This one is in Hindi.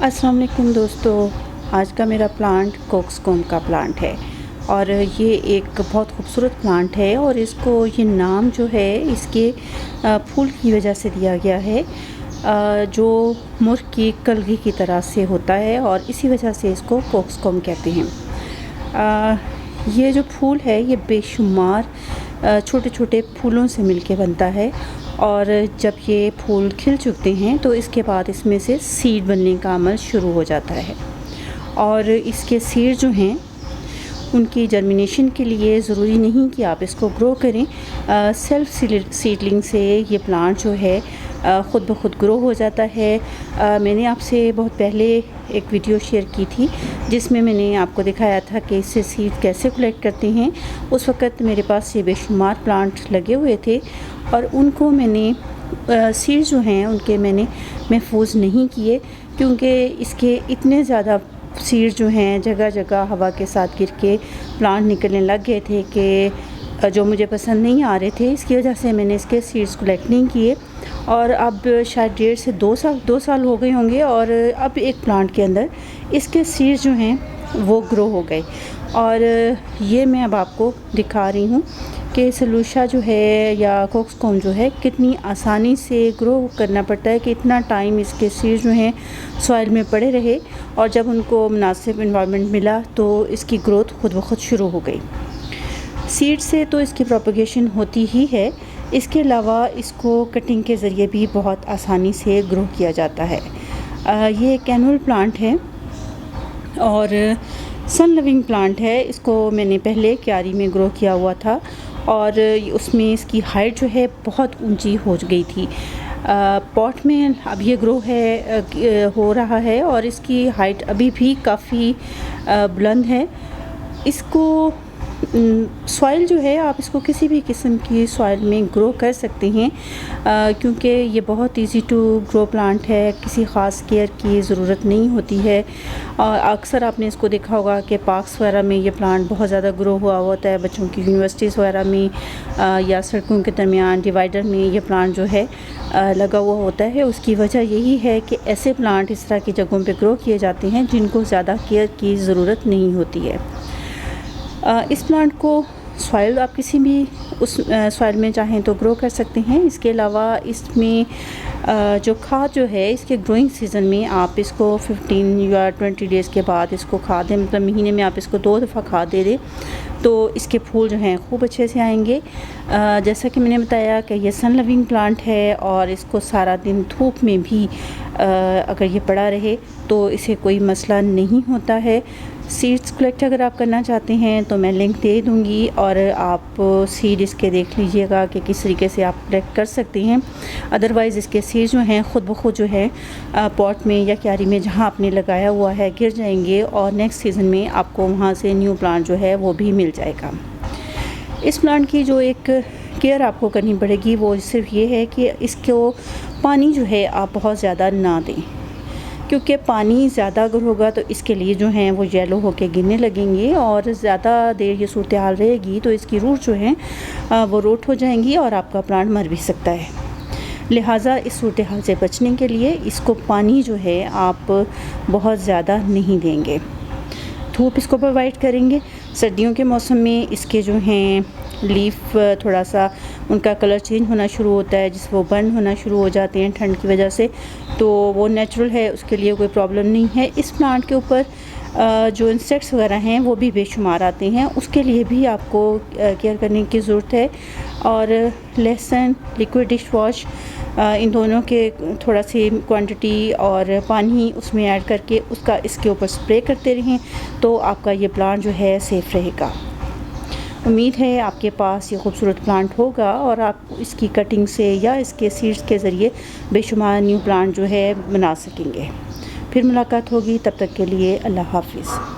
अस्सलाम वालेकुम दोस्तों, आज का मेरा प्लांट कोक्सकॉम का प्लांट है और ये एक बहुत खूबसूरत प्लांट है और इसको ये नाम जो है इसके फूल की वजह से दिया गया है जो मुर्ग की कलगी की तरह से होता है और इसी वजह से इसको कोक्सकॉम कहते हैं। ये जो फूल है ये बेशुमार छोटे छोटे फूलों से मिलके बनता है और जब ये फूल खिल चुकते हैं तो इसके बाद इसमें से सीड बनने का अमल शुरू हो जाता है और इसके सीड जो हैं उनकी जर्मिनेशन के लिए ज़रूरी नहीं कि आप इसको ग्रो करें। सेल्फ सीडलिंग से ये प्लांट जो है ख़ुद ब खुद ग्रो हो जाता है। मैंने आपसे बहुत पहले एक वीडियो शेयर की थी जिसमें मैंने आपको दिखाया था कि इससे सीड कैसे कलेक्ट करते हैं। उस वक़्त मेरे पास ये बेशुमार प्लांट लगे हुए थे और उनको मैंने सीड जो हैं उनके मैंने महफूज नहीं किए क्योंकि इसके इतने ज़्यादा सीड जो हैं जगह जगह हवा के साथ गिर के प्लांट निकलने लग गए थे कि जो मुझे पसंद नहीं आ रहे थे। इसकी वजह से मैंने इसके सीड्स कलेक्ट नहीं किए और अब शायद 1.5 से 2 साल हो गए होंगे और अब एक प्लांट के अंदर इसके सीड्स जो हैं वो ग्रो हो गए और ये मैं अब आपको दिखा रही हूँ कि सलूशा जो है या कोक्सकॉम जो है कितनी आसानी से ग्रो करना पड़ता है कि इतना टाइम इसके सीड जो हैं सॉइल में पड़े रहे और जब उनको मुनासिब एनवायरनमेंट मिला तो इसकी ग्रोथ खुद ब खुद शुरू हो गई। सीड से तो इसकी प्रोपगेशन होती ही है, इसके अलावा इसको कटिंग के ज़रिए भी बहुत आसानी से ग्रो किया जाता है। ये एक एनुअल प्लांट है और सन लविंग प्लांट है। इसको मैंने पहले क्यारी में ग्रो किया हुआ था और उसमें इसकी हाइट जो है बहुत ऊंची हो गई थी। पॉट में अब ये ग्रो हो रहा है और इसकी हाइट अभी भी काफ़ी बुलंद है। इसको सॉइल जो है आप इसको किसी भी किस्म की सॉइल में ग्रो कर सकते हैं क्योंकि ये बहुत इजी टू ग्रो प्लांट है, किसी ख़ास केयर की ज़रूरत नहीं होती है। और अक्सर आपने इसको देखा होगा कि पार्क्स वगैरह में ये प्लांट बहुत ज़्यादा ग्रो हुआ होता है, बच्चों की यूनिवर्सिटीज़ वगैरह में या सड़कों के दरमियान डिवाइडर में ये प्लांट जो है लगा हुआ होता है। उसकी वजह यही है कि ऐसे प्लांट इस तरह की जगहों पर ग्रो किए जाते हैं जिनको ज़्यादा केयर की ज़रूरत नहीं होती है। इस प्लांट को सॉइल आप किसी भी उस सॉइल में चाहें तो ग्रो कर सकते हैं। इसके अलावा इसमें जो खाद जो है इसके ग्रोइंग सीज़न में आप इसको 15 या 20 डेज़ के बाद इसको खाद दें, मतलब महीने में आप इसको 2 दफ़ा खाद दे दें तो इसके फूल जो हैं खूब अच्छे से आएंगे। जैसा कि मैंने बताया कि ये सन लविंग प्लांट है और इसको सारा दिन धूप में भी अगर ये पड़ा रहे तो इसे कोई मसला नहीं होता है। सीड्स कलेक्ट अगर आप करना चाहते हैं तो मैं लिंक दे दूंगी और आप सीड इसके देख लीजिएगा कि किस तरीके से आप कलेक्ट कर सकते हैं। अदरवाइज़ इसके सीड जो हैं ख़ुद ब खुद जो है पॉट में या क्यारी में जहां आपने लगाया हुआ है गिर जाएंगे और नेक्स्ट सीज़न में आपको वहां से न्यू प्लांट जो है वो भी मिल जाएगा। इस प्लांट की जो एक केयर आपको करनी पड़ेगी वो सिर्फ ये है कि इसको पानी जो है आप बहुत ज़्यादा ना दें क्योंकि पानी ज़्यादा अगर होगा तो इसके लिए जो हैं वो येलो होके गिरने लगेंगे और ज़्यादा देर ये सूरत हाल रहेगी तो इसकी रूट जो है वो रोट हो जाएंगी और आपका प्लांट मर भी सकता है। लिहाजा इस सूरत हाल से बचने के लिए इसको पानी जो है आप बहुत ज़्यादा नहीं देंगे, धूप इसको प्रोवाइड करेंगे। सर्दियों के मौसम में इसके जो हैं लीफ थोड़ा सा उनका कलर चेंज होना शुरू होता है जिससे वो बर्न होना शुरू हो जाते हैं ठंड की वजह से, तो वो नेचुरल है, उसके लिए कोई प्रॉब्लम नहीं है। इस प्लांट के ऊपर जो इंसेक्ट्स वगैरह हैं वो भी बेशुमार आते हैं, उसके लिए भी आपको केयर करने की ज़रूरत है। और लहसुन लिक्विड डिश वॉश इन दोनों के थोड़ा सी क्वांटिटी और पानी उसमें ऐड करके उसका इसके ऊपर स्प्रे करते रहें तो आपका ये प्लांट जो है सेफ़ रहेगा। उम्मीद है आपके पास ये खूबसूरत प्लांट होगा और आप इसकी कटिंग से या इसके सीड्स के ज़रिए बेशुमार न्यू प्लांट जो है बना सकेंगे। फिर मुलाकात होगी, तब तक के लिए अल्लाह हाफ़िज़।